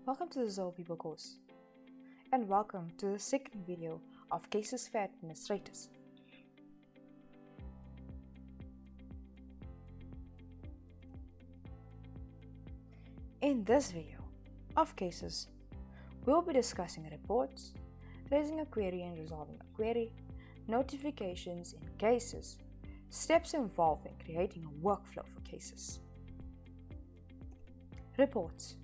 Welcome to the Zoho People course, and welcome to the second video of Cases for Administrators. In this video of cases, we'll be discussing reports, raising a query and resolving a query, notifications in cases, steps involved in creating a workflow for cases. Reports.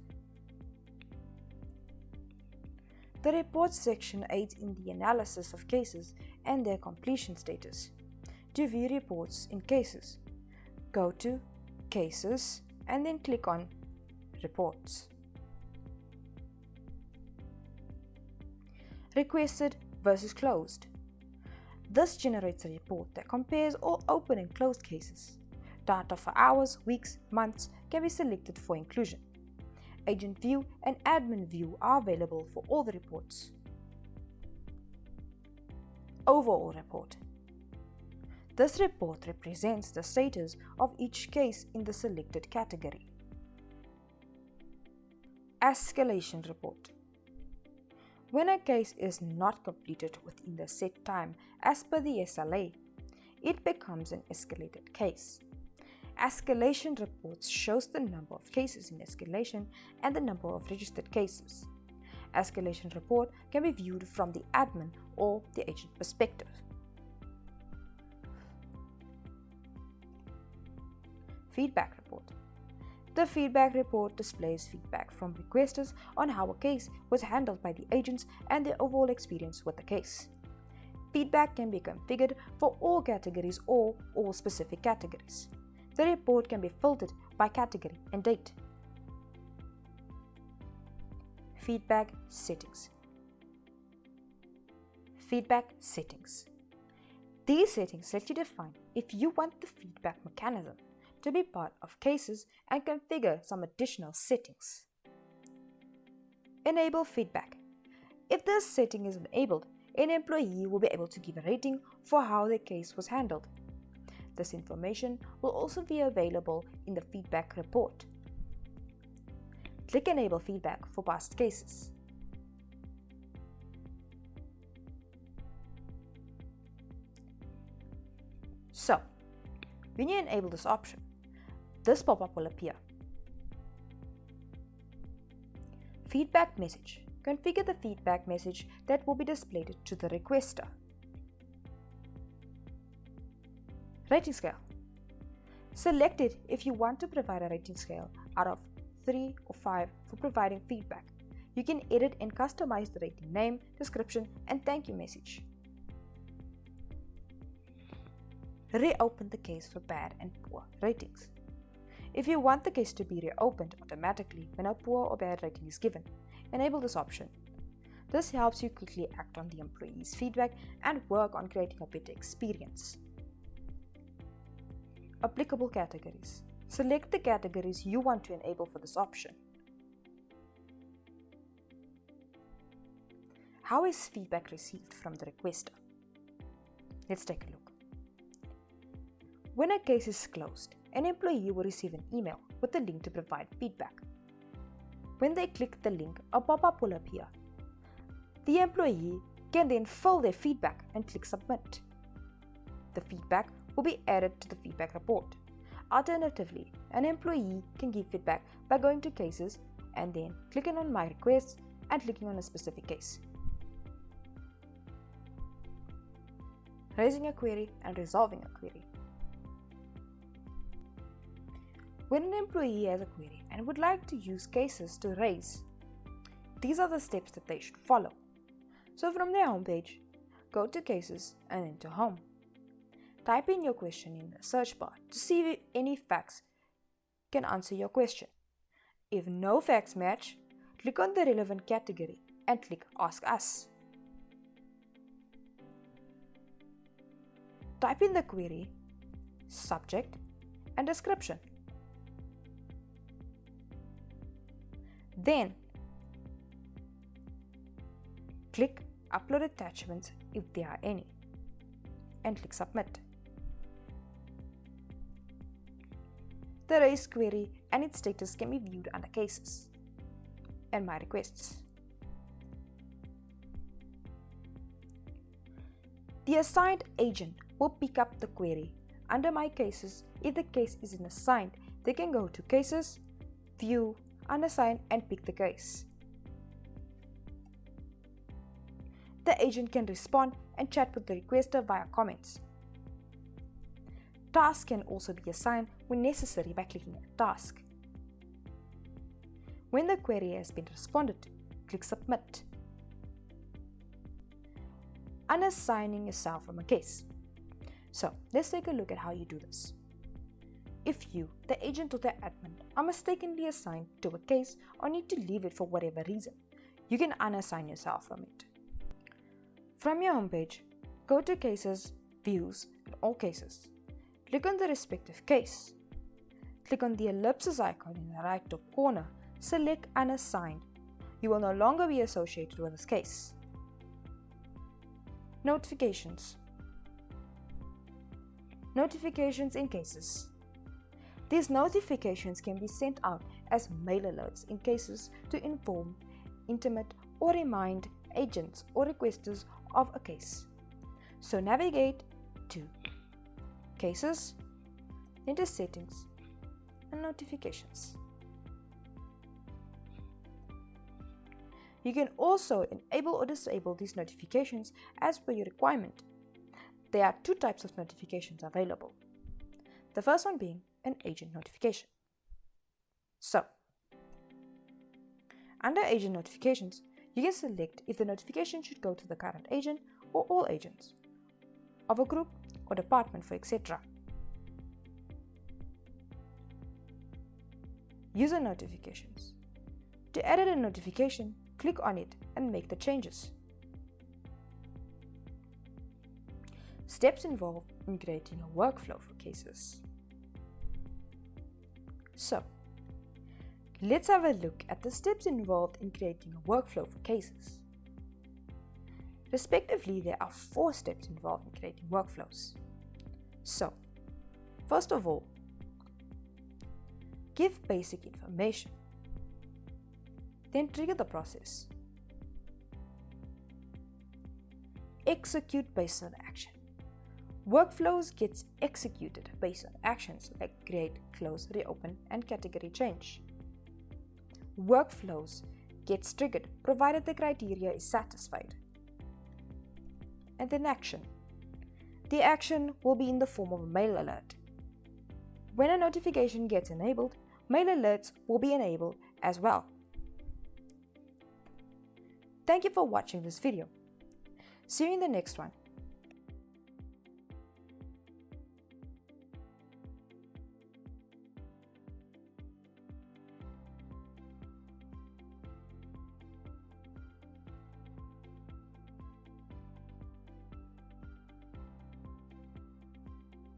The reports section aids in the analysis of cases and their completion status. To view reports in cases, go to Cases and then click on Reports. Requested versus closed. This generates a report that compares all open and closed cases. Data for hours, weeks, months can be selected for inclusion. Agent view and admin view are available for all the reports. Overall report. This report represents the status of each case in the selected category. Escalation report. When a case is not completed within the set time as per the SLA, it becomes an escalated case. Escalation reports shows the number of cases in escalation and the number of registered cases. Escalation report can be viewed from the admin or the agent perspective. Feedback report. The feedback report displays feedback from requesters on how a case was handled by the agents and their overall experience with the case. Feedback can be configured for all categories or all specific categories. The report can be filtered by category and date. Feedback settings. Feedback settings. These settings let you define if you want the feedback mechanism to be part of cases and configure some additional settings. Enable feedback. If this setting is enabled, an employee will be able to give a rating for how their case was handled. This information will also be available in the feedback report. Click Enable Feedback for past cases. So, when you enable this option, this pop-up will appear. Feedback message. Configure the feedback message that will be displayed to the requester. Rating scale. Select it if you want to provide a rating scale out of 3 or 5 for providing feedback. You can edit and customize the rating name, description, and thank you message. Reopen the case for bad and poor ratings. If you want the case to be reopened automatically when a poor or bad rating is given, enable this option. This helps you quickly act on the employee's feedback and work on creating a better experience. Applicable categories. Select the categories you want to enable for this option. How is feedback received from the requester? Let's take a look. When a case is closed, an employee will receive an email with a link to provide feedback. When they click the link, a pop-up will appear. The employee can then fill their feedback and click Submit. The feedback will be added to the feedback report. Alternatively, an employee can give feedback by going to Cases and then clicking on My Requests and clicking on a specific case. Raising a query and resolving a query. When an employee has a query and would like to use cases to raise, these are the steps that they should follow. So from their homepage, go to Cases and then to Home. Type in your question in the search bar to see if any facts can answer your question. If no facts match, click on the relevant category and click Ask Us. Type in the query, subject, and description. Then, click Upload Attachments if there are any, and click Submit. The raised query and its status can be viewed under Cases. and my requests. The assigned agent will pick up the query under My Cases. If the case isn't assigned, they can go to Cases, View, Unassign and pick the case. The agent can respond and chat with the requester via comments. Tasks can also be assigned when necessary by clicking a task. When the query has been responded to, click Submit. Unassigning yourself from a case. So let's take a look at how you do this. If you, the agent or the admin, are mistakenly assigned to a case or need to leave it for whatever reason, you can unassign yourself from it. From your homepage, go to Cases, Views, and All Cases. Click on the respective case. Click on the ellipsis icon in the right top corner. Select Unassigned. You will no longer be associated with this case. Notifications. Notifications in cases. These notifications can be sent out as mail alerts in cases to inform, intimate, or remind agents or requesters of a case. So navigate to Cases, into Settings, and Notifications. You can also enable or disable these notifications as per your requirement. There are two types of notifications available. The first one being an agent notification. So, under agent notifications, you can select if the notification should go to the current agent or all agents of a group or department, for etc. User notifications. To edit a notification, click on it and make the changes. Steps involved in creating a workflow for cases. So, let's have a look at the steps involved in creating a workflow for cases. Respectively, there are 4 steps involved in creating workflows. So, first of all, give basic information. Then trigger the process. Execute based on action. Workflows gets executed based on actions like create, close, reopen, and category change. Workflows gets triggered provided the criteria is satisfied. And then action. The action will be in the form of a mail alert. When a notification gets enabled, mail alerts will be enabled as well. Thank you for watching this video. See you in the next one.